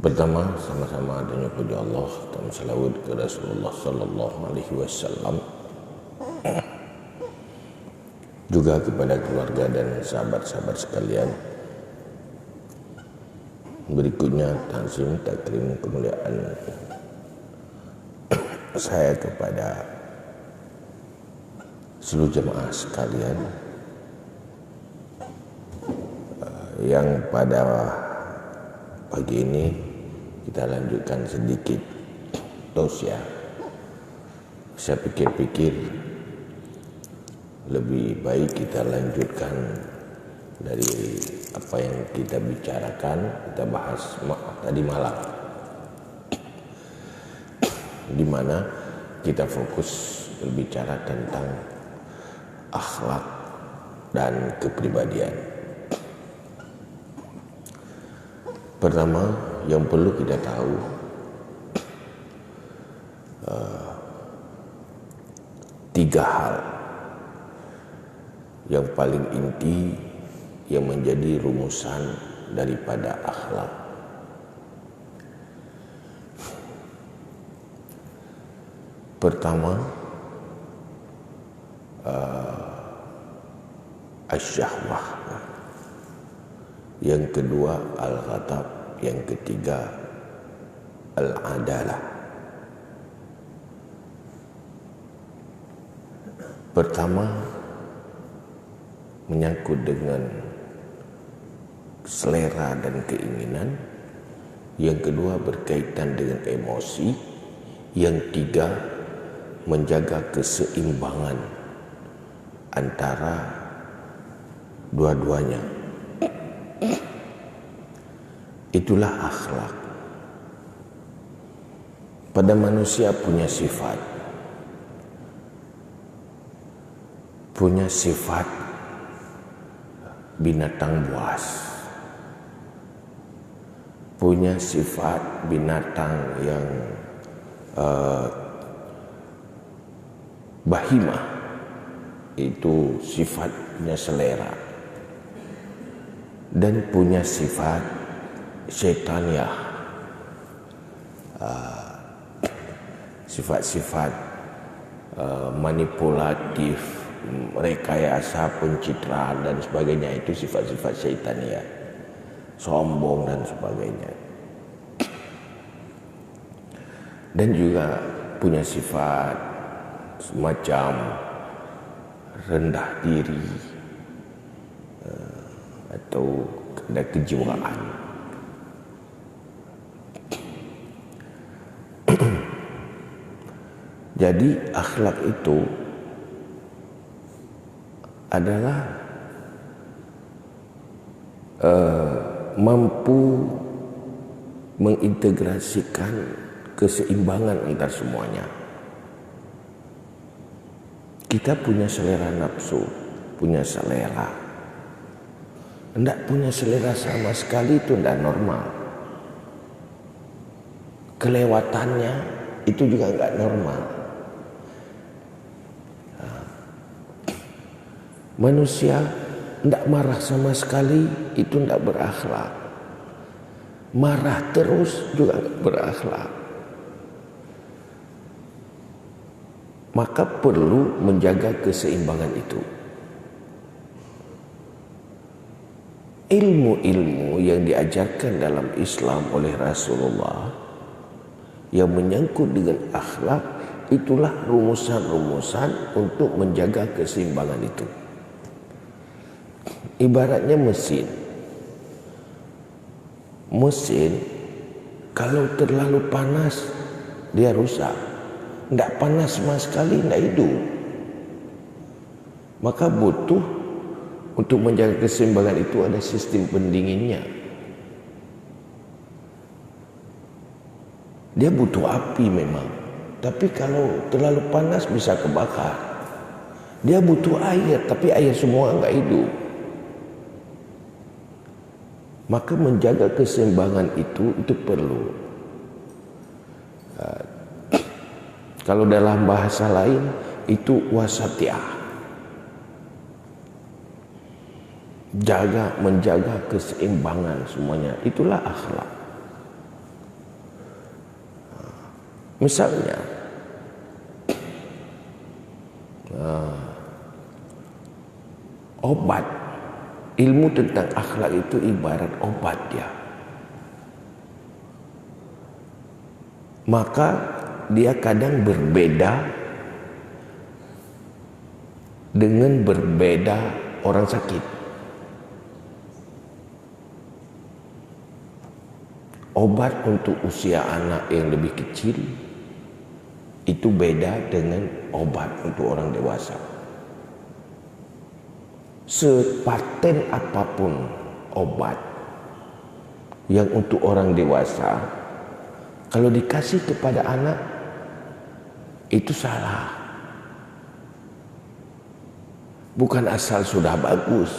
Pertama, sama-sama adanya puji Allah dan salawat ke Rasulullah Sallallahu Alaihi Wasallam, juga kepada keluarga dan sahabat-sahabat sekalian. Berikutnya tanzim takrim kemuliaan saya kepada seluruh jemaah sekalian yang pada pagi ini kita lanjutkan sedikit tausiah. Saya pikir-pikir lebih baik kita lanjutkan dari apa yang kita bicarakan, kita bahas tadi malam, di mana kita fokus berbicara tentang akhlak dan kepribadian. Pertama, yang perlu kita tahu, tiga hal yang paling inti yang menjadi rumusan daripada akhlak. Pertama, asyahwah. Yang kedua, al-ghadab. Yang ketiga, al-adalah. Pertama, menyangkut dengan selera dan keinginan. Yang kedua, berkaitan dengan emosi. Yang tiga, menjaga keseimbangan antara dua-duanya. Itulah akhlak. Pada manusia punya sifat binatang buas, punya sifat binatang yang bahimah, itu sifatnya selera, dan punya sifat syaitaniyah, sifat-sifat manipulatif, rekayasa, pencitraan dan sebagainya. Itu sifat-sifat syaitaniyah, sombong dan sebagainya. Dan juga punya sifat semacam rendah diri atau ada kejiwaan. Jadi akhlak itu adalah mampu mengintegrasikan keseimbangan antar semuanya. Kita punya selera nafsu, punya selera. Tidak punya selera sama sekali itu tidak normal. Kelewatannya itu juga enggak normal. Manusia tidak marah sama sekali itu tidak berakhlak. Marah terus juga enggak berakhlak. Maka perlu menjaga keseimbangan itu. Ilmu-ilmu yang diajarkan dalam Islam oleh Rasulullah yang menyangkut dengan akhlak, itulah rumusan-rumusan untuk menjaga keseimbangan itu. Ibaratnya mesin kalau terlalu panas dia rusak. Tidak panas sama sekali tidak hidup. Maka butuh untuk menjaga keseimbangan itu ada sistem pendinginnya. Dia butuh api memang, tapi kalau terlalu panas bisa kebakar. Dia butuh air, tapi air semua enggak hidup. Maka menjaga keseimbangan itu perlu. Kalau dalam bahasa lain itu wasatiyah. menjaga keseimbangan semuanya. Itulah akhlak. Misalnya, obat, ilmu tentang akhlak itu ibarat obat ya. Maka dia kadang berbeda dengan berbeda orang sakit. Obat untuk usia anak yang lebih kecil itu beda dengan obat untuk orang dewasa. Sepaten apapun obat yang untuk orang dewasa, kalau dikasih kepada anak itu salah. Bukan asal sudah bagus,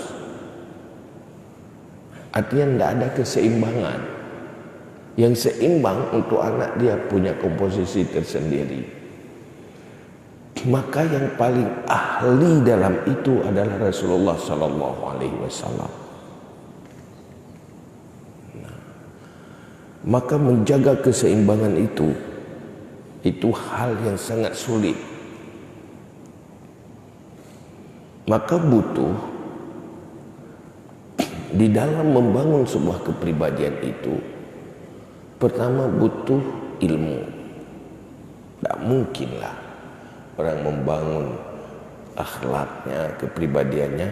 artinya tidak ada keseimbangan. Yang seimbang untuk anak dia punya komposisi tersendiri. Maka yang paling ahli dalam itu adalah Rasulullah Sallallahu Alaihi Wasallam. Maka menjaga keseimbangan itu hal yang sangat sulit. Maka butuh di dalam membangun sebuah kepribadian itu, pertama butuh ilmu. Tak mungkinlah orang membangun akhlaknya, kepribadiannya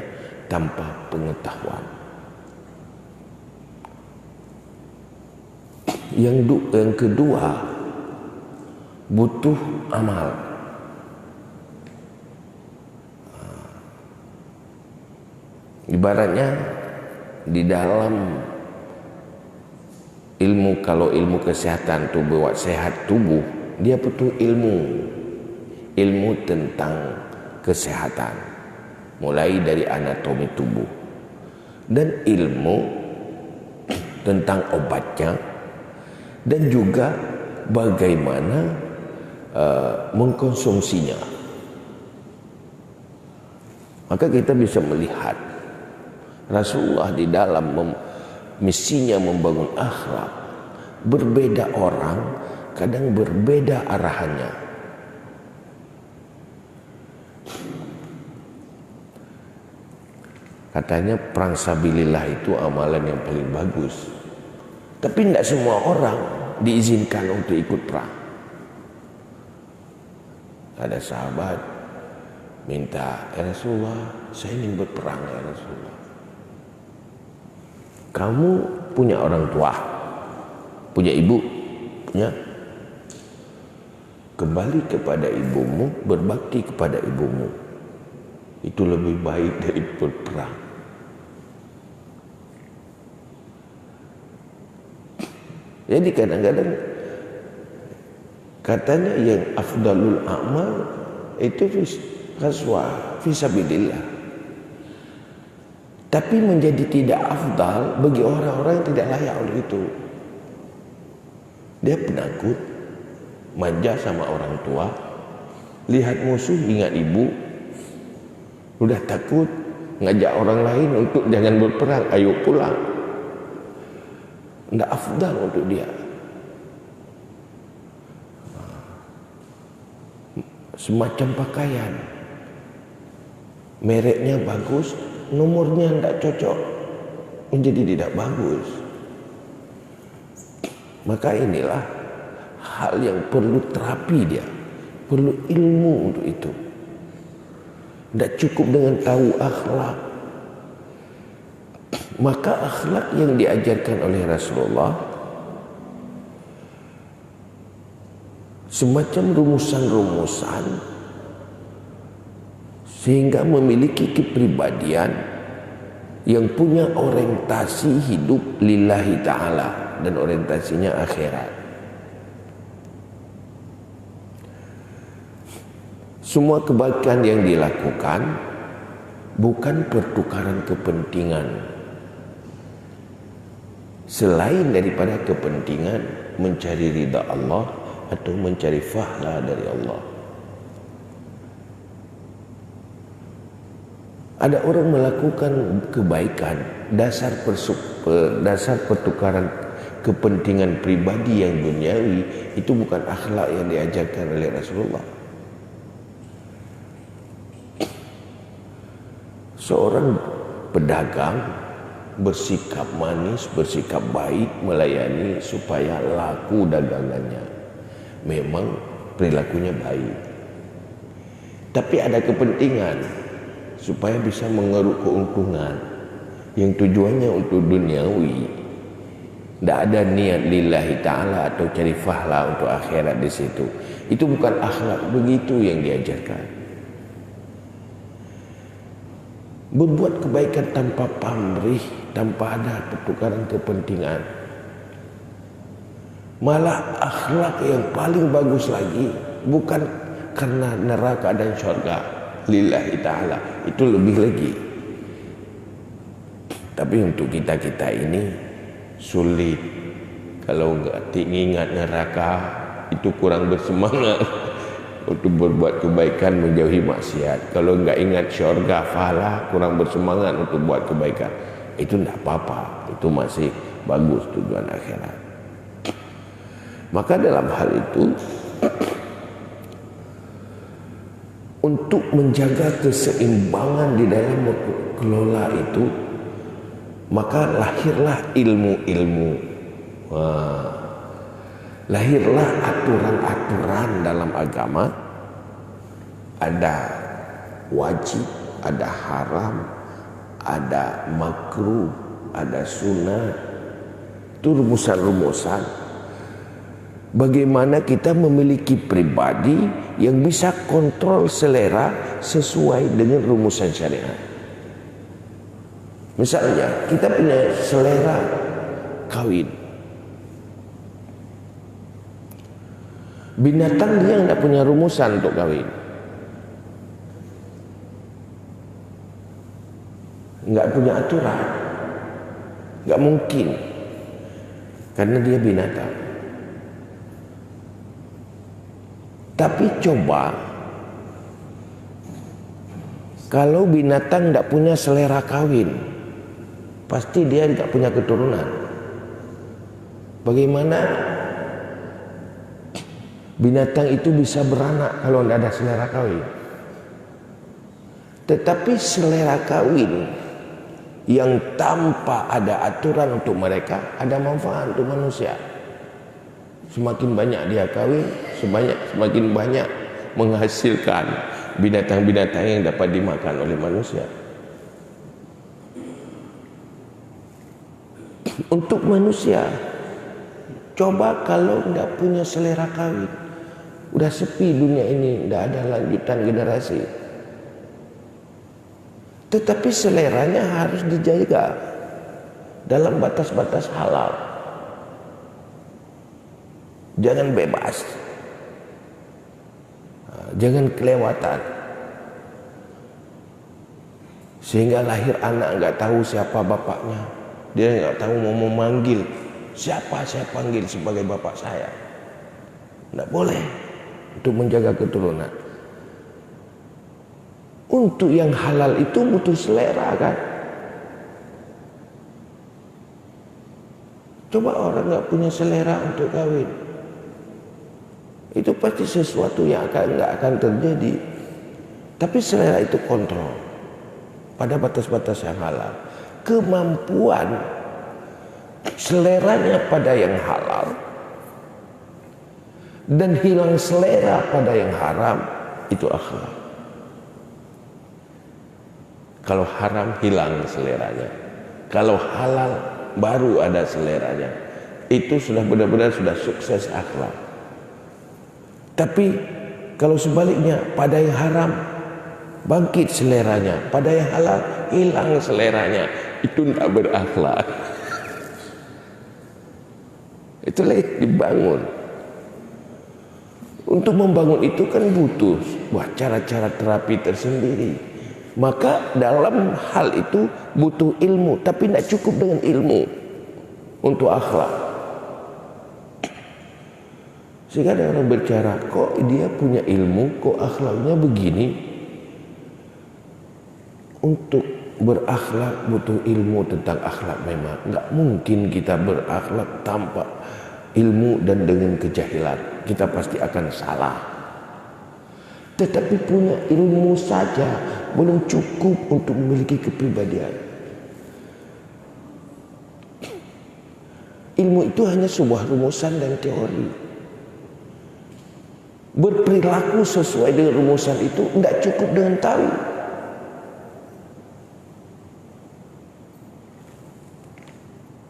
tanpa pengetahuan. Yang kedua, butuh amal. Ibaratnya di dalam ilmu, kalau ilmu kesehatan tubuh, buat sehat tubuh, dia butuh ilmu tentang kesehatan, mulai dari anatomi tubuh, dan ilmu tentang obatnya, dan juga bagaimana mengkonsumsinya. Maka kita bisa melihat Rasulullah di dalam misinya membangun akhlak, berbeda orang, kadang berbeda arahannya. Katanya perang sabilillah itu amalan yang paling bagus. Tapi tidak semua orang diizinkan untuk ikut perang. Ada sahabat minta, ya Rasulullah, saya ingin berperang ya Rasulullah. Kamu punya orang tua, punya ibu, punya. Kembali kepada ibumu, berbakti kepada ibumu. Itu lebih baik dari berperang. Jadi kadang-kadang katanya yang afdalul a'mal itu ghazwah fisabilillah. Tapi menjadi tidak afdal bagi orang-orang yang tidak layak oleh itu. Dia penakut, manja sama orang tua, lihat musuh ingat ibu, udah takut, ngajak orang lain untuk jangan berperang, ayo pulang. Tidak afdal untuk dia. Semacam pakaian, mereknya bagus, nomornya tidak cocok, menjadi tidak bagus. Maka inilah hal yang perlu terapi dia, perlu ilmu untuk itu. Tidak cukup dengan tahu akhlak. Maka akhlak yang diajarkan oleh Rasulullah semacam rumusan-rumusan sehingga memiliki kepribadian yang punya orientasi hidup lillahi ta'ala dan orientasinya akhirat. Semua kebaikan yang dilakukan bukan pertukaran kepentingan selain daripada kepentingan mencari ridha Allah atau mencari fahla dari Allah. Ada orang melakukan kebaikan, dasar pertukaran kepentingan pribadi yang duniawi, itu bukan akhlak yang diajarkan oleh Rasulullah. Seorang pedagang bersikap manis, bersikap baik, melayani supaya laku dagangannya. Memang perilakunya baik, tapi ada kepentingan supaya bisa mengeruk keuntungan yang tujuannya untuk duniawi. Tidak ada niat lillahi ta'ala atau cari fahla untuk akhirat di situ. Itu bukan akhlak begitu yang diajarkan. Berbuat kebaikan tanpa pamrih, tanpa ada pertukaran kepentingan. Malah akhlak yang paling bagus lagi bukan karena neraka dan syurga lillahi ta'ala, itu lebih lagi. Tapi untuk kita ini sulit. Kalau nggak ingat neraka, itu kurang bersemangat untuk berbuat kebaikan, menjauhi maksiat. Kalau nggak ingat syurga, fahala, kurang bersemangat untuk buat kebaikan. Itu tidak apa-apa, itu masih bagus tujuan akhirat. Maka dalam hal itu, untuk menjaga keseimbangan di dalam kelola itu, maka lahirlah ilmu-ilmu, lahirlah aturan-aturan dalam agama. Ada wajib, ada haram, ada makruh, ada sunnah. Itu rumusan-rumusan. Bagaimana kita memiliki pribadi yang bisa kontrol selera sesuai dengan rumusan syariat. Misalnya kita punya selera kawin. Binatang dia tidak punya rumusan untuk kawin. Nggak punya aturan. Nggak mungkin. Karena dia binatang. Tapi coba kalau binatang tidak punya selera kawin, pasti dia tidak punya keturunan. Bagaimana binatang itu bisa beranak kalau tidak ada selera kawin? Tetapi selera kawin yang tanpa ada aturan untuk mereka, ada manfaat untuk manusia. Semakin banyak dia kawin, semakin banyak menghasilkan binatang-binatang yang dapat dimakan oleh manusia. Untuk manusia, coba kalau tidak punya selera kawin, udah sepi dunia ini, tidak ada lanjutan generasi. Tetapi seleranya harus dijaga dalam batas-batas halal. Jangan bebas, jangan kelewatan, sehingga lahir anak nggak tahu siapa bapaknya, dia nggak tahu mau memanggil siapa saya panggil sebagai bapak saya. Nggak boleh. Untuk menjaga keturunan, untuk yang halal itu butuh selera kan. Coba orang nggak punya selera untuk kawin, itu pasti sesuatu yang nggak akan terjadi. Tapi selera itu kontrol pada batas-batas yang halal. Kemampuan seleranya pada yang halal dan hilang selera pada yang haram, itu akhlak. Kalau haram hilang seleranya, kalau halal baru ada seleranya. Itu sudah benar-benar sudah sukses akhlak. Tapi kalau sebaliknya, pada yang haram bangkit seleranya, pada yang halal hilang seleranya, itu tidak berakhlak. Itulah yang dibangun. Untuk membangun itu kan butuh cara-cara terapi tersendiri. Maka dalam hal itu butuh ilmu, tapi tidak cukup dengan ilmu untuk akhlak. Sehingga ada orang berbicara, kok dia punya ilmu, kok akhlaknya begini. Untuk berakhlak butuh ilmu tentang akhlak memang. Enggak mungkin kita berakhlak tanpa ilmu dan dengan kejahilan. Kita pasti akan salah. Tetapi punya ilmu saja belum cukup untuk memiliki kepribadian. Ilmu itu hanya sebuah rumusan dan teori. Berperilaku sesuai dengan rumusan itu tidak cukup dengan tahu.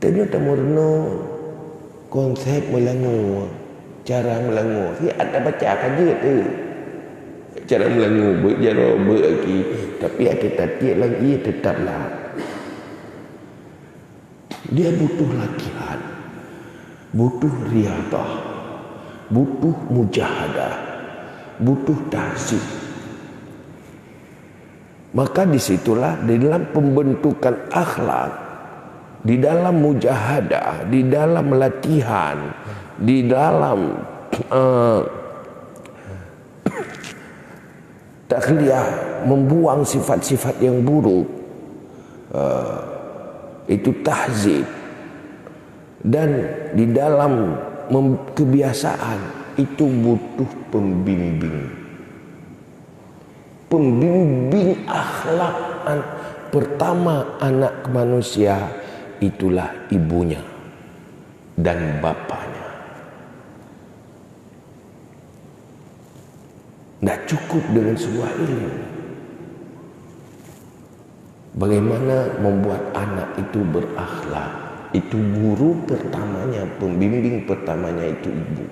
Ternyata merenung konsep melangu, cara melangu. Dia ada baca kaji tu. Cara melangu berjara lagi, tapi ada tadi lagi tetaplah. Dia butuh latihan, butuh riadah, butuh mujahadah, butuh tahzib. Maka disitulah di dalam pembentukan akhlak, di dalam mujahadah, di dalam latihan, di dalam takhliyah, membuang sifat-sifat yang buruk, itu tahzib. Dan di dalam kebiasaan itu butuh pembimbing. Pembimbing akhlak pertama anak manusia itulah ibunya dan bapaknya. Tidak cukup dengan sebuah ilmu. Bagaimana membuat anak itu berakhlak? Itu guru pertamanya, pembimbing pertamanya itu ibu.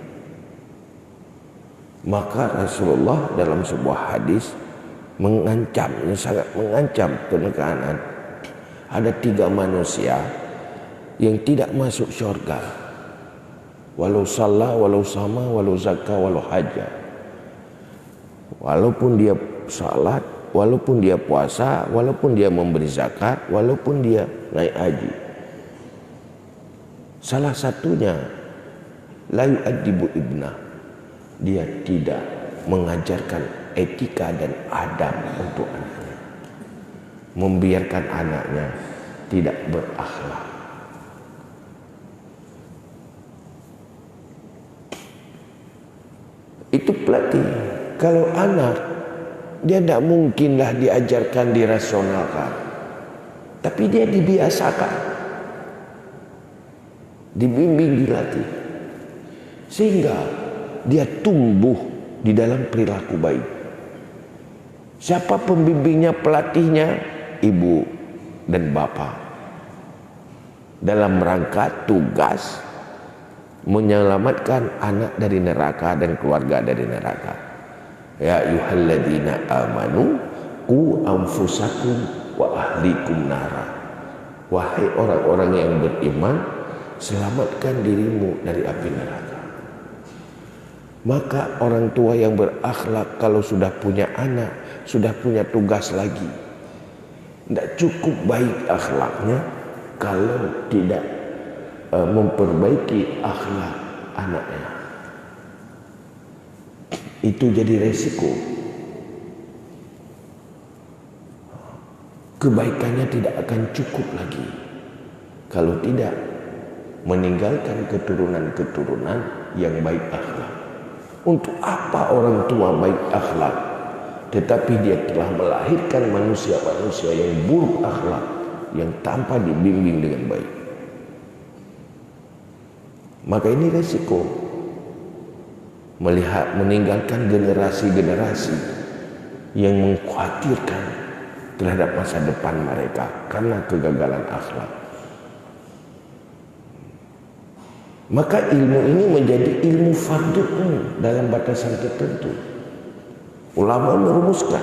Maka Rasulullah dalam sebuah hadis mengancam, sangat mengancam penekanan. Ada 3 manusia yang tidak masuk syurga. Walau salah, walau sama, walau zakah, walau hajah. Walaupun dia salat, walaupun dia puasa, walaupun dia memberi zakat, walaupun dia naik haji. Salah satunya la yu'addibu ibnah. Dia tidak mengajarkan etika dan adab untuk anaknya. Membiarkan anaknya tidak berakhlak. Itu pelatih. Kalau anak, dia tidak mungkinlah diajarkan, dirasionalkan. Tapi dia dibiasakan. Dibimbing, dilatih. Sehingga dia tumbuh di dalam perilaku baik. Siapa pembimbingnya, pelatihnya? Ibu dan bapak. Dalam rangka tugas menyelamatkan anak dari neraka dan keluarga dari neraka. Ya ayyuhalladzina amanu qu anfusakum wa ahlikum nara. Wahai orang-orang yang beriman, selamatkan dirimu dari api neraka. Maka orang tua yang berakhlak kalau sudah punya anak, sudah punya tugas lagi. Tidak cukup baik akhlaknya kalau tidak memperbaiki akhlak anaknya. Itu jadi resiko. Kebaikannya tidak akan cukup lagi kalau tidak meninggalkan keturunan-keturunan yang baik akhlak. Untuk apa orang tua baik akhlak tetapi dia telah melahirkan manusia-manusia yang buruk akhlak, yang tanpa dibimbing dengan baik? Maka ini resiko melihat meninggalkan generasi-generasi yang mengkhawatirkan terhadap masa depan mereka karena kegagalan akhlak. Maka ilmu ini menjadi ilmu fardu dalam batasan tertentu. Ulama merumuskan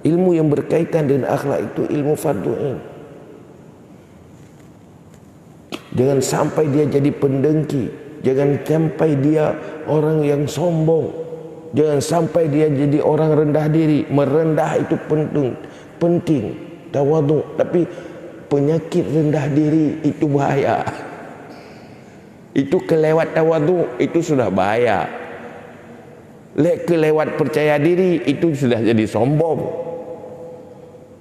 ilmu yang berkaitan dengan akhlak itu ilmu fardu ain. Jangan sampai dia jadi pendengki, jangan sampai dia orang yang sombong, jangan sampai dia jadi orang rendah diri. Merendah itu penting, tawadhu, tapi penyakit rendah diri itu bahaya. Itu kelewat tawadhu itu sudah bahaya. Kelewat percaya diri itu sudah jadi sombong.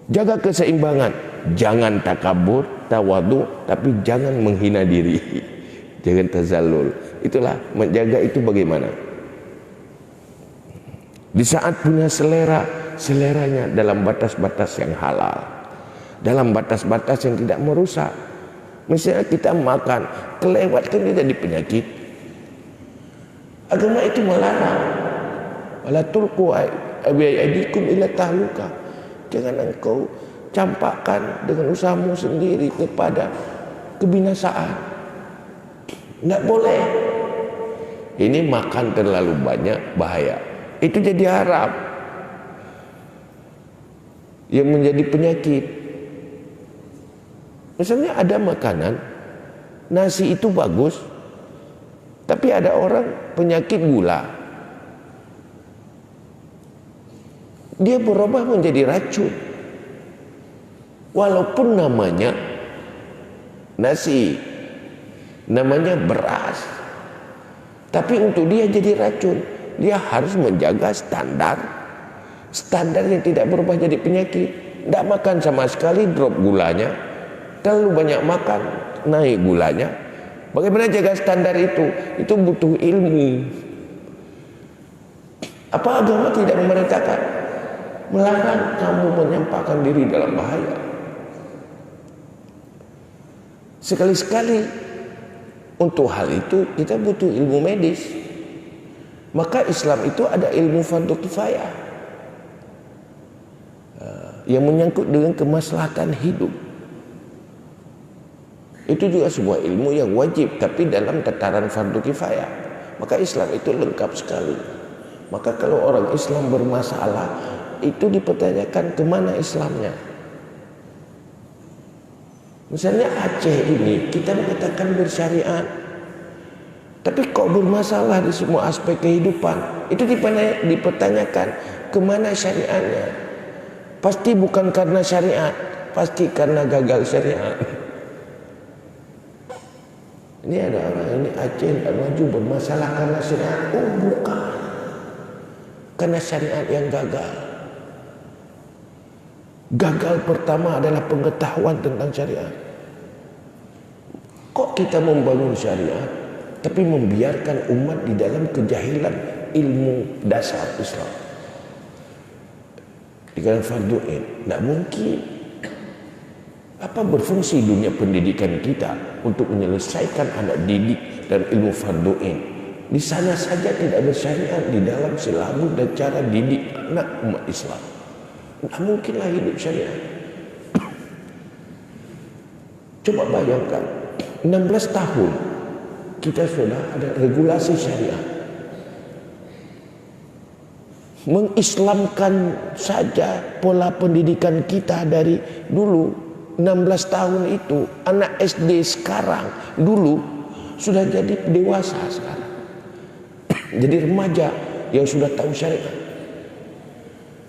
Jaga keseimbangan. Jangan takabur, tawadu, tapi jangan menghina diri. Jangan tazallul. Itulah menjaga itu bagaimana? Di saat punya selera, seleranya dalam batas-batas yang halal, dalam batas-batas yang tidak merusak. Misalnya kita makan kelewat, kan dia jadi penyakit. Agama itu melarang. Wala tulqu biaydikum ila tahluka. Jangan engkau campakkan dengan usahamu sendiri kepada kebinasaan. Tidak boleh. Ini makan terlalu banyak bahaya. Itu jadi haram. Yang menjadi penyakit. Misalnya ada makanan, nasi itu bagus, tapi ada orang penyakit gula. Dia berubah menjadi racun. Walaupun namanya nasi, namanya beras, tapi untuk dia jadi racun. Dia harus menjaga standar yang tidak berubah jadi penyakit. Tidak makan sama sekali, drop gulanya. Terlalu banyak makan, naik gulanya. Bagaimana jaga standar itu? Itu butuh ilmu. Apa agama tidak memerintahkan? Melarang kamu menyampaikan diri dalam bahaya. Sekali-sekali untuk hal itu kita butuh ilmu medis. Maka Islam itu ada ilmu fardu kifayah yang menyangkut dengan kemaslahatan hidup. Itu juga sebuah ilmu yang wajib, tapi dalam tataran fardu kifayah. Maka Islam itu lengkap sekali. Maka kalau orang Islam bermasalah, itu dipertanyakan kemana Islamnya. Misalnya Aceh ini, kita mengatakan bersyariat, tapi kok bermasalah di semua aspek kehidupan. Itu dipertanyakan kemana syariatnya. Pasti bukan karena syariat, pasti karena gagal syariat. Ini ada orang ini Aceh dan maju bermasalah karena syariat. Oh bukan, karena syariat yang gagal. Gagal pertama adalah pengetahuan tentang syariat. Kok kita membangun syariat tapi membiarkan umat di dalam kejahilan ilmu dasar Islam? Di dalam fardu ain, tidak mungkin. Apa berfungsi dunia pendidikan kita untuk menyelesaikan anak didik dan ilmu fardu ain? Di sana saja tidak bersyariat di dalam silabus dan cara didik anak umat Islam. Tidak mungkinlah hidup syariat. Coba bayangkan, 16 tahun kita sudah ada regulasi syariat. Mengislamkan saja pola pendidikan kita dari dulu. 16 tahun itu anak SD sekarang dulu sudah jadi dewasa sekarang. Jadi remaja yang sudah tahu syariat.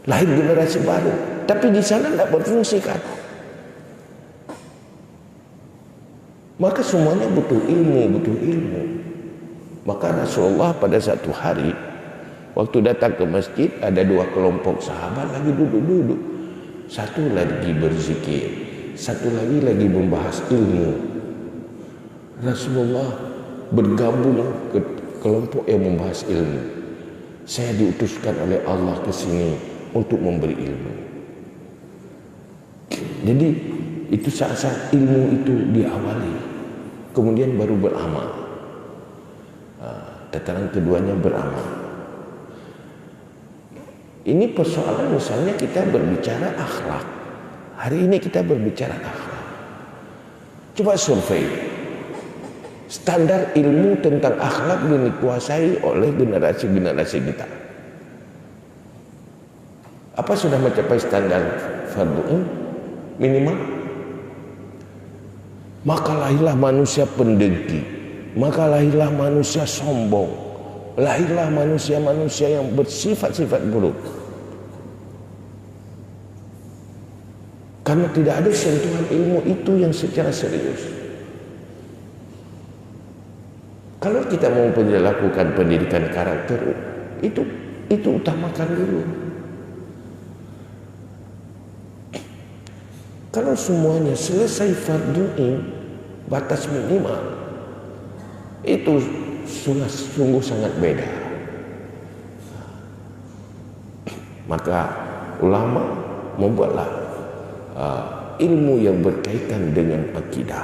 Lahir generasi baru, tapi di sana tidak berfungsi kan. Maka semuanya butuh ilmu. Maka Rasulullah pada satu hari waktu datang ke masjid, ada dua kelompok sahabat lagi duduk-duduk. Satu lagi berzikir, satu lagi membahas ilmu. Rasulullah bergabung ke kelompok yang membahas ilmu. Saya diutuskan oleh Allah ke sini untuk memberi ilmu. Jadi itu saat ilmu itu diawali, kemudian baru beramal. Tataran keduanya beramal. Ini persoalan misalnya kita berbicara akhlak. Hari ini kita berbicara akhlak. Coba survei. Standar ilmu tentang akhlak yang dikuasai oleh generasi-generasi kita. Apa sudah mencapai standar fardu minimal? Maka lahirlah manusia pendengki, maka lahirlah manusia sombong, lahirlah manusia-manusia yang bersifat-sifat buruk. Karena tidak ada sentuhan ilmu itu yang secara serius. Kalau kita mau lakukan pendidikan karakter, itu utamakan dulu. semuanya selesai fardhu'in, batas minimal, itu sungguh sangat beda. Maka ulama membuatlah ilmu yang berkaitan dengan akidah,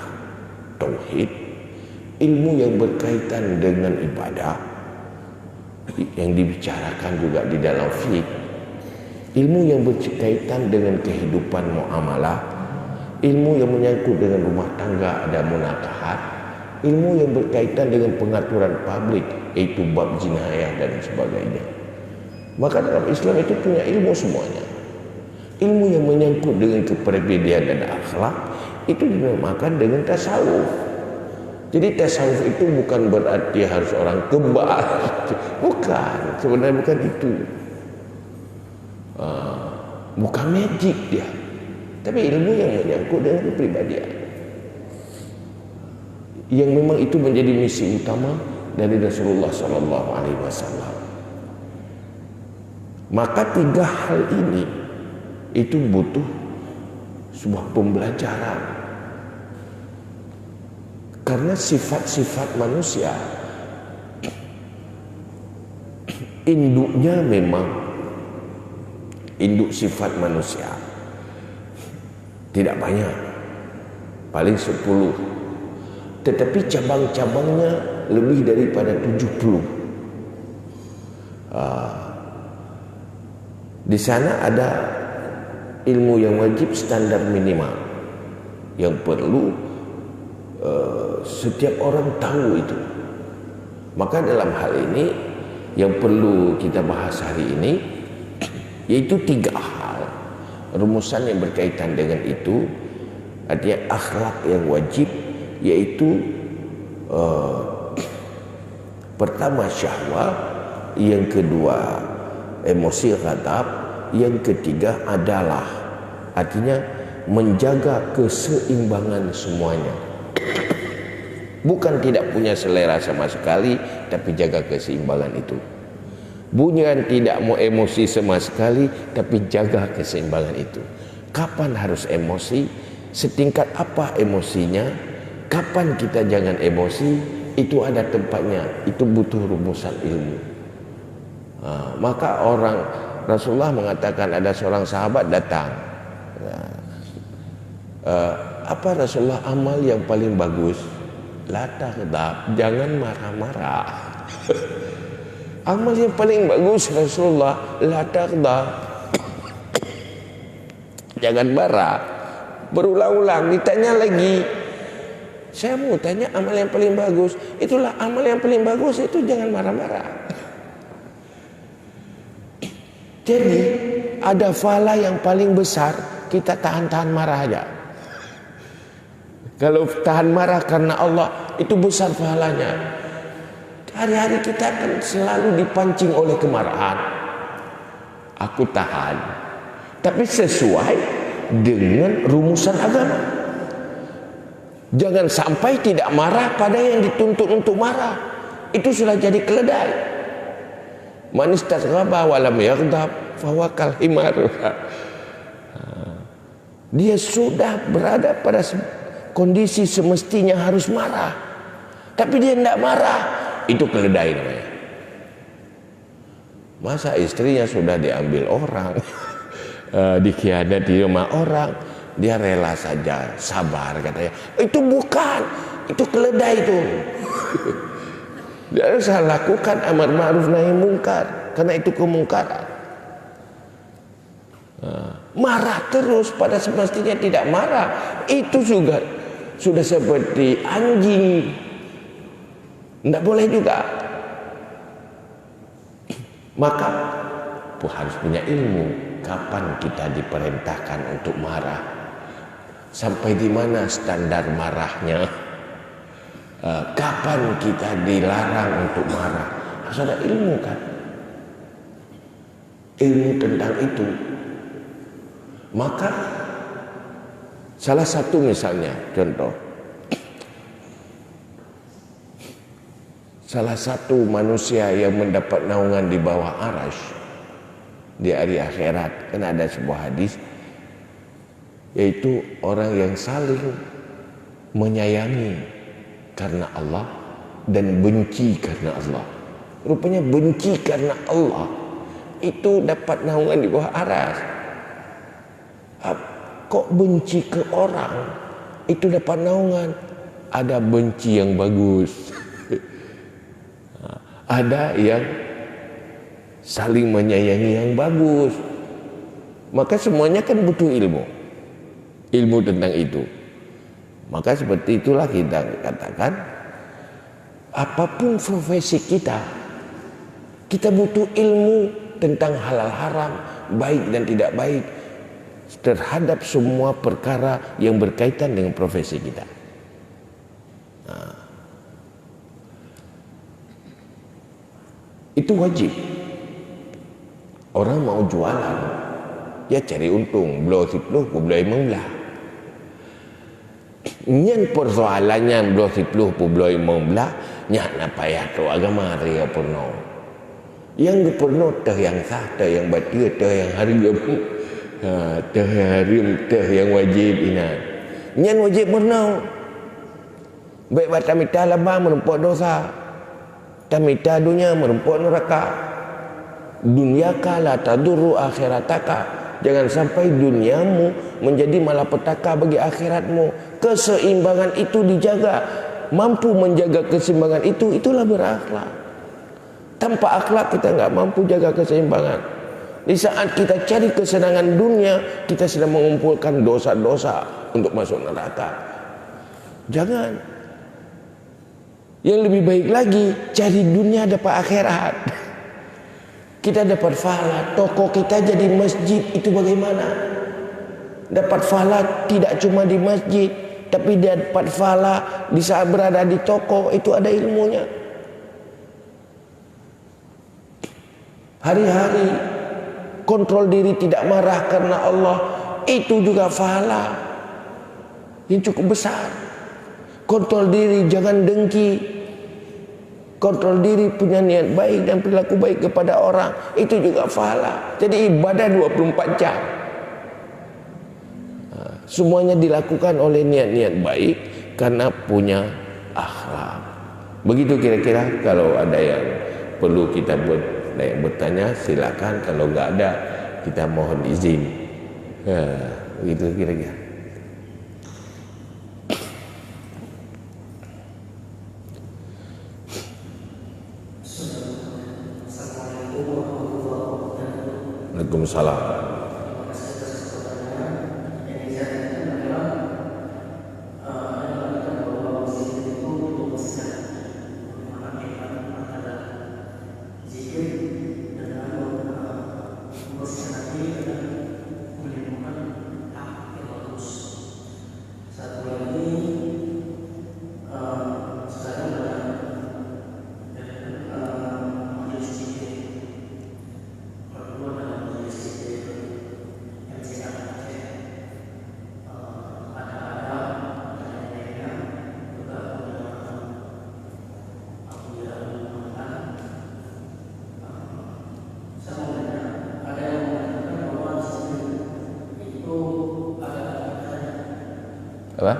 tauhid, ilmu yang berkaitan dengan ibadah, yang dibicarakan juga di dalam fiqh, ilmu yang berkaitan dengan kehidupan muamalah, ilmu yang menyangkut dengan rumah tangga, ada munakahat, ilmu yang berkaitan dengan pengaturan publik, yaitu bab jinayah dan sebagainya. Maka dalam Islam itu punya ilmu semuanya. Ilmu yang menyangkut dengan kepribadian dan akhlak itu dinamakan dengan tasawuf. Jadi tasawuf itu bukan berarti harus orang kebal, bukan, sebenarnya bukan itu. Bukan magic dia, tapi ilmu yang menyangkut dengan kepribadian, yang memang itu menjadi misi utama dari Rasulullah SAW. Maka tiga hal ini itu butuh sebuah pembelajaran, karena sifat-sifat manusia induknya memang induk sifat manusia tidak banyak, paling 10, tetapi cabang-cabangnya lebih daripada 70. Di sana ada ilmu yang wajib standar minimal yang perlu setiap orang tahu itu. Maka dalam hal ini yang perlu kita bahas hari ini yaitu 3 hal rumusan yang berkaitan dengan itu. Artinya akhlak yang wajib, yaitu pertama syahwat, yang kedua emosi ghadab, yang ketiga adalah, artinya menjaga keseimbangan semuanya. Bukan tidak punya selera sama sekali, tapi jaga keseimbangan itu. Bukan tidak mau emosi sama sekali, tapi jaga keseimbangan itu. Kapan harus emosi? Setingkat apa emosinya? Kapan kita jangan emosi? Itu ada tempatnya. Itu butuh rumusan ilmu. Maka Rasulullah mengatakan, ada seorang sahabat datang. Apa Rasulullah amal yang paling bagus? La taghdab, jangan marah-marah. Amal yang paling bagus Rasulullah, la taghdab, jangan marah. Berulang-ulang ditanya lagi, saya mau tanya amal yang paling bagus. Itulah amal yang paling bagus, itu jangan marah-marah. Jadi ada pahala yang paling besar, kita tahan-tahan marah aja. Kalau tahan marah karena Allah, itu besar pahalanya. Hari-hari kita akan selalu dipancing oleh kemarahan. Aku tahan, tapi sesuai dengan rumusan agama. Jangan sampai tidak marah pada yang dituntut untuk marah. Itu sudah jadi keledai. Man istaghaba wa lam yaghdab fahuwa kal himar. Dia sudah berada pada kondisi semestinya harus marah, tapi dia tidak marah, itu keledai namanya. Masa istrinya sudah diambil orang, dikhianati rumah orang, dia rela saja, sabar katanya. Itu bukan, itu keledai itu. Dia harus lakukan amar ma'ruf nahi mungkar, karena itu kemungkaran. Marah terus pada semestinya tidak marah, itu juga sudah seperti anjing, tidak boleh juga. Maka harus punya ilmu kapan kita diperintahkan untuk marah, sampai di mana standar marahnya, kapan kita dilarang untuk marah. Harus ada ilmu kan, ilmu tentang itu. Maka salah satu misalnya contoh, salah satu manusia yang mendapat naungan di bawah arasy di hari akhirat, kan ada sebuah hadis, yaitu orang yang saling menyayangi karena Allah dan benci karena Allah. Rupanya benci karena Allah itu dapat naungan di bawah aras. Kok benci ke orang itu dapat naungan? Ada benci yang bagus, ada yang saling menyayangi yang bagus. Maka semuanya kan butuh ilmu tentang itu. Maka seperti itulah kita katakan, apapun profesi kita butuh ilmu tentang halal haram, baik dan tidak baik, terhadap semua perkara yang berkaitan dengan profesi kita. Itu wajib. Orang mau jualan, ya cari untung, belau sipluh, belau imamlah. Nyen persoalannya belau sipluh, belau imamlah, nyak napa ya tu agama ria purno. Yang purno teh yang sah, teh yang batil, teh yang haram, teh yang haram, teh yang wajib inat. Nyen wajib purno. Baik baca mita labah menumpuk dosa, tamita dunia menumpuk neraka. Dunyaka la tadurru akhirataka. Jangan sampai duniamu menjadi malapetaka bagi akhiratmu. Keseimbangan itu dijaga. Mampu menjaga keseimbangan itu, itulah berakhlak. Tanpa akhlak kita nggak mampu jaga keseimbangan. Di saat kita cari kesenangan dunia, kita sedang mengumpulkan dosa-dosa untuk masuk neraka. Jangan. Yang lebih baik lagi, cari dunia dapat akhirat. Kita dapat pahala, toko kita jadi masjid, itu bagaimana? Dapat pahala tidak cuma di masjid, tapi dapat pahala di saat berada di toko, itu ada ilmunya. Hari-hari kontrol diri tidak marah karena Allah, itu juga pahala yang cukup besar. Kontrol diri, jangan dengki. Kontrol diri, punya niat baik dan perilaku baik kepada orang, itu juga pahala. Jadi ibadah 24 jam. Semuanya dilakukan oleh niat-niat baik karena punya akhlak. Begitu kira-kira. Kalau ada yang perlu kita bertanya, silakan. Kalau nggak ada, kita mohon izin. Begitu kira-kira. Waalaikumsalam. Apa?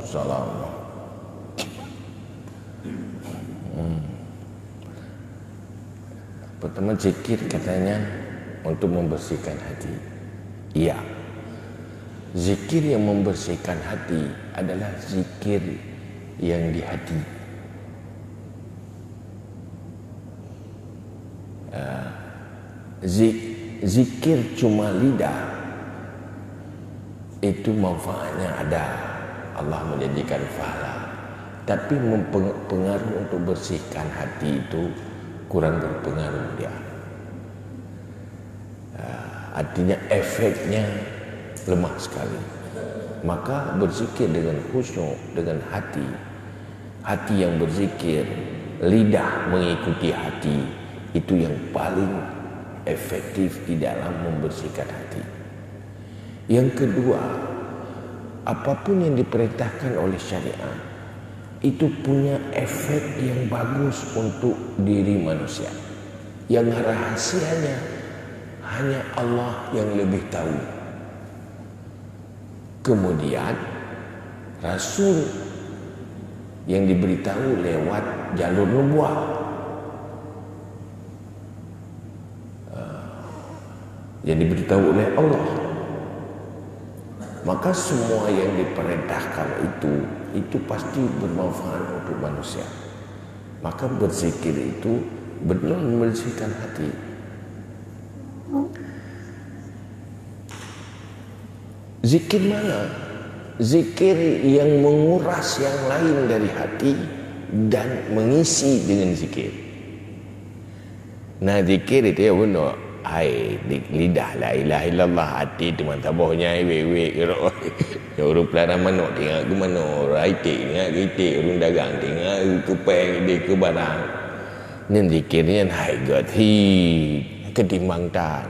Salam. Pertama, zikir katanya untuk membersihkan hati. Iya, zikir yang membersihkan hati adalah zikir yang di hati. Zikir cuma lidah itu manfaatnya ada, Allah menjadikan pahala. Tapi mempengaruhi untuk bersihkan hati itu kurang berpengaruh dia. Artinya efeknya lemah sekali. Maka berzikir dengan khusyuk, dengan hati yang berzikir lidah mengikuti hati, itu yang paling efektif di dalam membersihkan hati. Yang kedua, apapun yang diperintahkan oleh syariat itu punya efek yang bagus untuk diri manusia. Yang rahasianya hanya Allah yang lebih tahu. Kemudian Rasul yang diberitahu lewat jalur nubuah, yang diberitahu oleh Allah. Maka semua yang diperintahkan itu pasti bermanfaat untuk manusia. Maka berzikir itu benar membersihkan hati. Zikir mana? Zikir yang menguras yang lain dari hati dan mengisi dengan zikir. Nah, zikir itu ya benar. Hai di lidah la ilaha illallah, hati teman tabohnya wek ya urang pelara manok tengok ke mana, orang itik tengok ke itik, urang dagang tengok ke peng di ke barang. Nen zikirnya hai gati ketimbang tan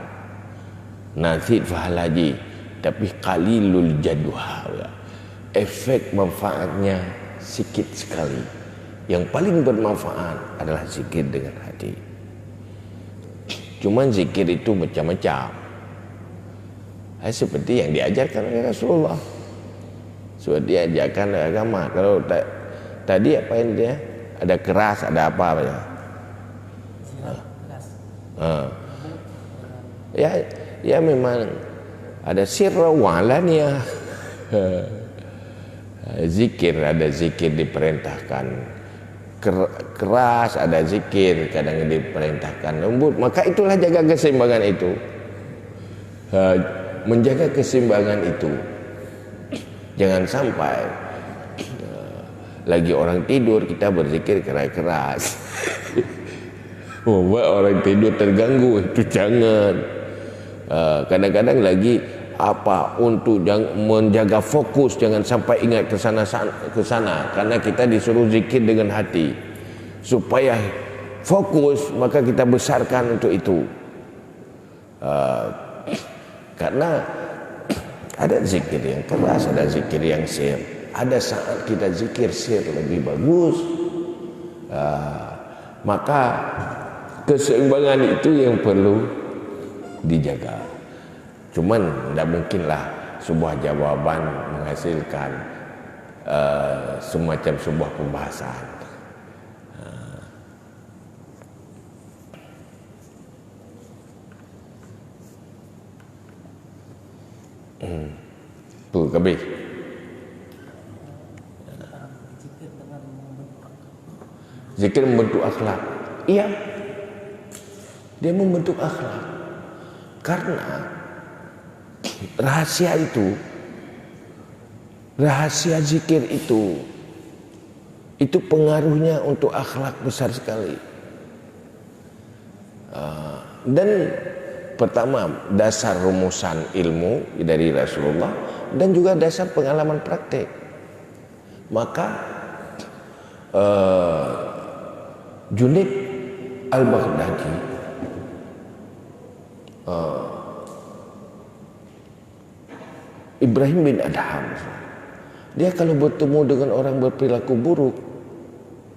nasid fahalaji, tapi qalilul jadwa, efek manfaatnya sikit sekali. Yang paling bermanfaat adalah zikir dengan hati. Cuman zikir itu macam-macam. Seperti yang diajarkan oleh Rasulullah. Sebab dia ajarkan agama. Kalau tadi apa yang dia? Ada keras, ada apa ya? Ya memang ada sirra wa alaniyah. Zikir, ada zikir diperintahkan keras, ada zikir kadang diperintahkan lembut. Maka itulah jaga keseimbangan itu. Menjaga keseimbangan itu, jangan sampai lagi orang tidur kita berzikir keras-keras. Membuat orang tidur terganggu, itu jangan. Kadang-kadang lagi untuk menjaga fokus, jangan sampai ingat ke sana, karena kita disuruh zikir dengan hati supaya fokus, maka kita besarkan untuk itu. Karena ada zikir yang keras, ada zikir yang sir. Ada saat kita zikir sir lebih bagus. Maka keseimbangan itu yang perlu dijaga. Cuman tidak mungkinlah sebuah jawaban menghasilkan semacam sebuah pembahasan. Tu kabeh. Zikir membentuk akhlak. Iya. Dia membentuk akhlak. Karena rahasia zikir itu pengaruhnya untuk akhlak besar sekali. Dan pertama, dasar rumusan ilmu dari Rasulullah dan juga dasar pengalaman praktek. Maka Junaid al-Baghdadi Ibrahim bin Adham, dia kalau bertemu dengan orang berperilaku buruk,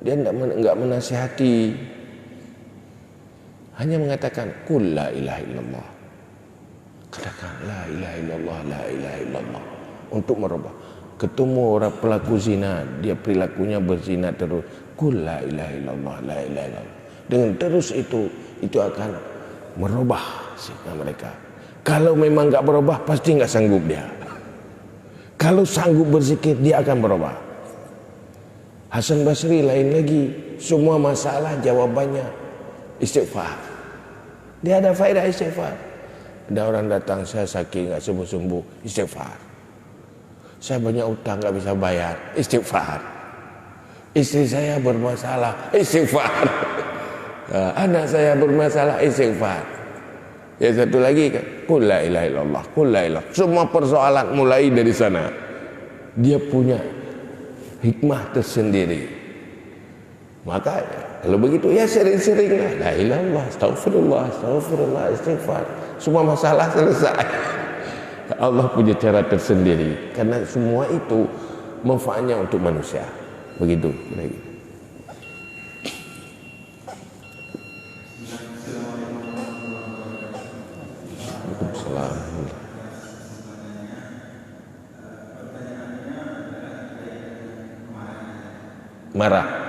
dia enggak menasihati, hanya mengatakan qul la ilaha illallah, katakan la ilaha illallah, la ilaha illallah, untuk merubah. Ketemu orang pelaku zina, dia perilakunya berzina terus, qul la ilaha illallah, la ilaha illallah. Dengan terus itu akan merubah sikap mereka. Kalau memang enggak berubah, pasti enggak sanggup dia. Kalau sanggup berzikir, dia akan berubah. Hasan Basri lain lagi, semua masalah jawabannya istighfar. Dia ada faedah istighfar. Ada orang datang, saya sakit enggak sembuh-sembuh, istighfar. Saya banyak utang enggak bisa bayar, istighfar. Istri saya bermasalah, istighfar. Anak saya bermasalah, istighfar. Ya satu lagi kan, qul la ilaha illallah, qul la ilaha. Semua persoalan mulai dari sana. Dia punya hikmah tersendiri. Maka Kalau begitu ya sering-seringlah la ilaha illallah, astagfirullah, astagfirullah, istighfar. Semua masalah selesai. Allah punya cara tersendiri karena semua itu manfaatnya untuk manusia. Begitu kira-kira. Waalaikumsalam. Marah.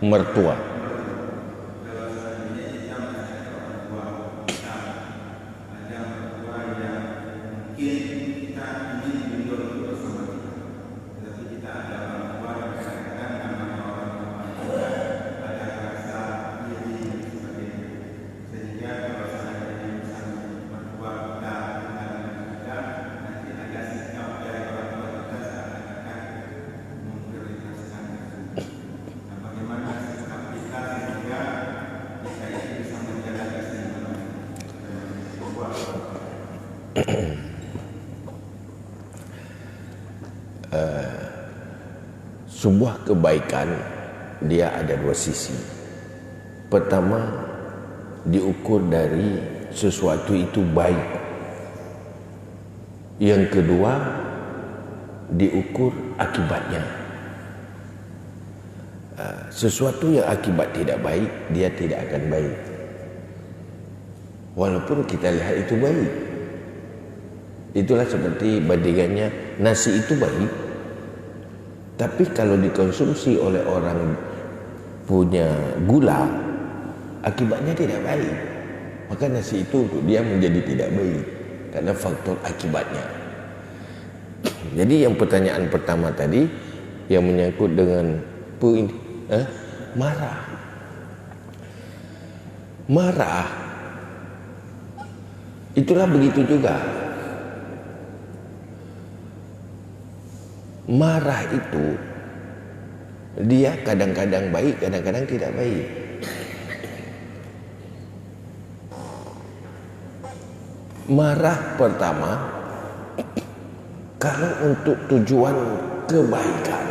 Mertua. Sebuah kebaikan dia ada dua sisi. Pertama, diukur dari sesuatu itu baik. Yang kedua, diukur akibatnya. Sesuatu yang akibat tidak baik, dia tidak akan baik. Walaupun kita lihat itu baik. Itulah seperti bandingannya, nasi itu baik, tapi kalau dikonsumsi oleh orang punya gula, akibatnya tidak baik. Maka nasi itu untuk dia menjadi tidak baik karena faktor akibatnya. Jadi yang pertanyaan pertama tadi yang menyangkut dengan marah. Marah itulah begitu juga. Marah itu dia kadang-kadang baik, kadang-kadang tidak baik. Marah pertama kalau untuk tujuan kebaikan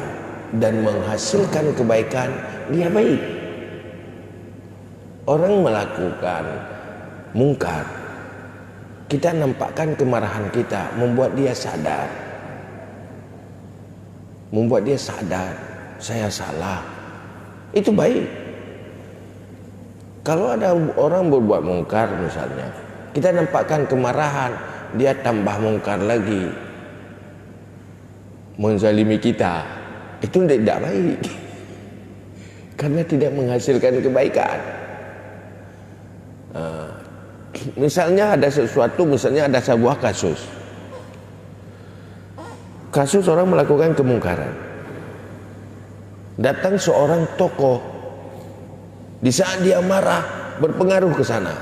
dan menghasilkan kebaikan, dia baik. Orang melakukan mungkar, kita nampakkan kemarahan kita, membuat dia sadar. Membuat dia sadar, saya salah. Itu baik. Kalau ada orang berbuat mungkar misalnya, kita nampakkan kemarahan, dia tambah mungkar lagi, menzalimi kita. Itu tidak baik. Karena tidak menghasilkan kebaikan. Misalnya ada sesuatu, misalnya ada sebuah kasus. Kasus orang melakukan kemungkaran. Datang seorang tokoh. Di saat dia marah, berpengaruh ke sana.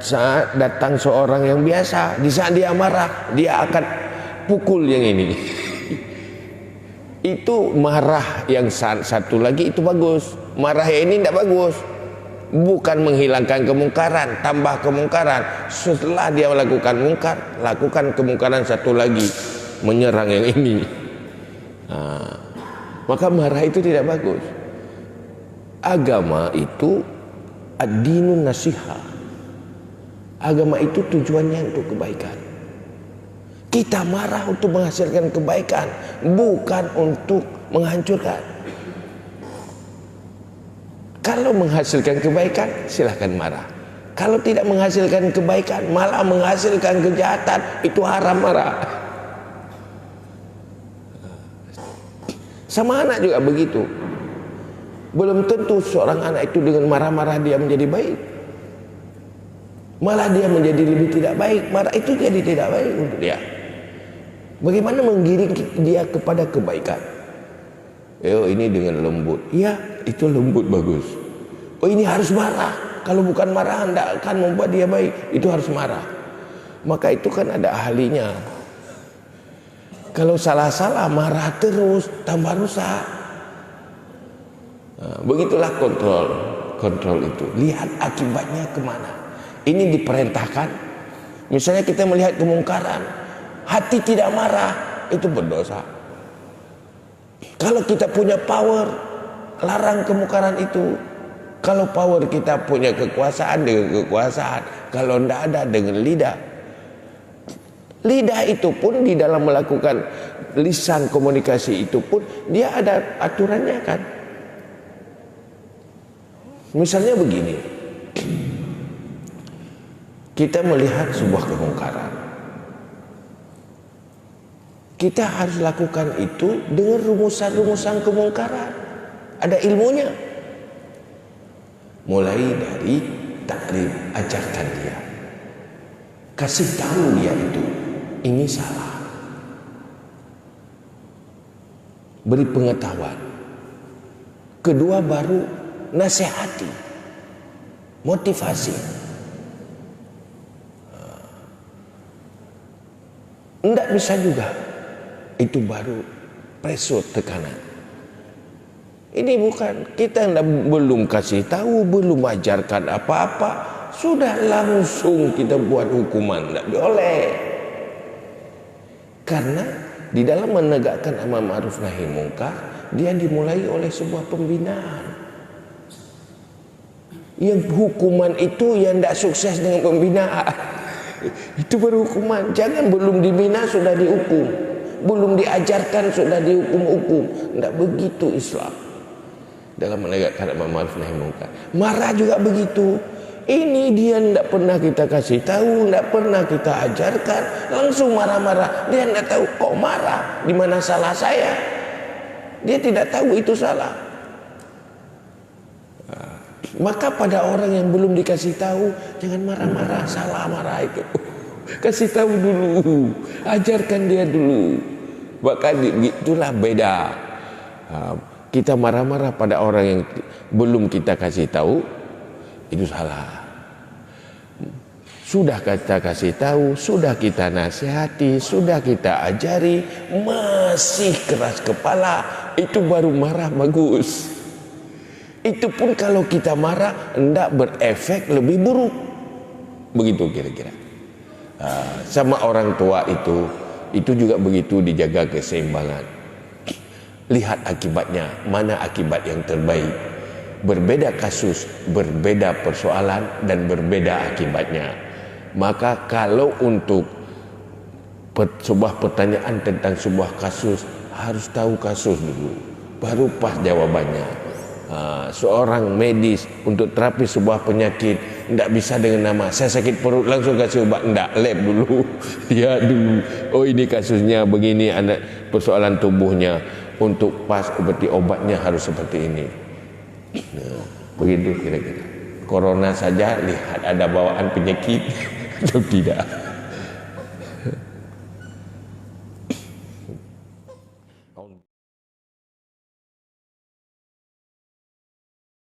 Saat datang seorang yang biasa, di saat dia marah, dia akan pukul yang ini. Itu marah yang satu lagi itu bagus. Marah yang ini tidak bagus. Bukan menghilangkan kemungkaran, tambah kemungkaran. Setelah dia melakukan mungkar, lakukan kemungkaran satu lagi, menyerang yang ini. Maka marah itu tidak bagus. Agama itu ad-dinun nasihah. Agama itu tujuannya untuk kebaikan. Kita marah untuk menghasilkan kebaikan, bukan untuk menghancurkan. Kalau menghasilkan kebaikan, silahkan marah. Kalau tidak menghasilkan kebaikan, malah menghasilkan kejahatan, itu haram marah. Sama anak juga begitu. Belum tentu seorang anak itu dengan marah-marah dia menjadi baik. Malah dia menjadi lebih tidak baik. Marah itu jadi tidak baik untuk dia. Bagaimana menggiring dia kepada kebaikan? Oh, ini dengan lembut. Ya, itu lembut bagus. Oh, ini harus marah. Kalau bukan marah tidak akan membuat dia baik. Itu harus marah. Maka itu kan ada ahlinya. Kalau salah-salah marah terus tambah rusak. Nah, begitulah kontrol itu. Lihat akibatnya kemana. Ini diperintahkan. Misalnya kita melihat kemungkaran, hati tidak marah, itu berdosa. Kalau kita punya power, larang kemungkaran itu. Kalau power kita punya kekuasaan dengan kekuasaan, kalau tidak ada dengan lidah. Lidah itu pun di dalam melakukan lisan komunikasi itu pun dia ada aturannya kan. Misalnya begini, kita melihat sebuah kemungkaran, kita harus lakukan itu dengan rumusan-rumusan kemungkaran. Ada ilmunya. Mulai dari taklim, ajarkan dia, kasih tahu dia itu ini salah, beri pengetahuan. Kedua baru nasihati, motivasi. Tidak bisa juga, itu baru pressure, tekanan. Ini bukan, kita belum kasih tahu, belum ajarkan apa-apa, sudah langsung kita buat hukuman. Tidak boleh. Karena di dalam menegakkan amar ma'ruf nahi munkar, dia dimulai oleh sebuah pembinaan. Yang hukuman itu yang tidak sukses dengan pembinaan, itu baru hukuman. Jangan belum dibina sudah dihukum, belum diajarkan sudah dihukum-hukum. Tidak begitu Islam dalam menegakkan amar ma'ruf nahi munkar. Marah juga begitu. Ini dia tidak pernah kita kasih tahu, tidak pernah kita ajarkan, langsung marah-marah. Dia tidak tahu kok marah, di mana salah saya. Dia tidak tahu itu salah. Maka pada orang yang belum dikasih tahu, jangan marah-marah, salah marah itu. Kasih tahu dulu, ajarkan dia dulu. Bahkan itulah beda. Kita marah-marah pada orang yang belum kita kasih tahu, itu salah. Sudah kita kasih tahu, sudah kita nasihati, sudah kita ajari, masih keras kepala, itu baru marah bagus. Itu pun kalau kita marah tidak berefek lebih buruk. Begitu kira-kira. Sama orang tua itu juga begitu, dijaga keseimbangan. Lihat akibatnya, mana akibat yang terbaik. Berbeda kasus, berbeda persoalan, dan berbeda akibatnya. Maka kalau untuk sebuah pertanyaan tentang sebuah kasus, harus tahu kasus dulu, baru pas jawabannya. Seorang medis untuk terapi sebuah penyakit tidak bisa dengan nama saya sakit perut langsung kasih obat, tidak, lab dulu. Lihat dulu, oh ini kasusnya begini, ada persoalan tubuhnya, untuk pas berarti obatnya harus seperti ini. Nah, begitu kira-kira. Corona saja lihat ada bawaan penyakit atau tidak.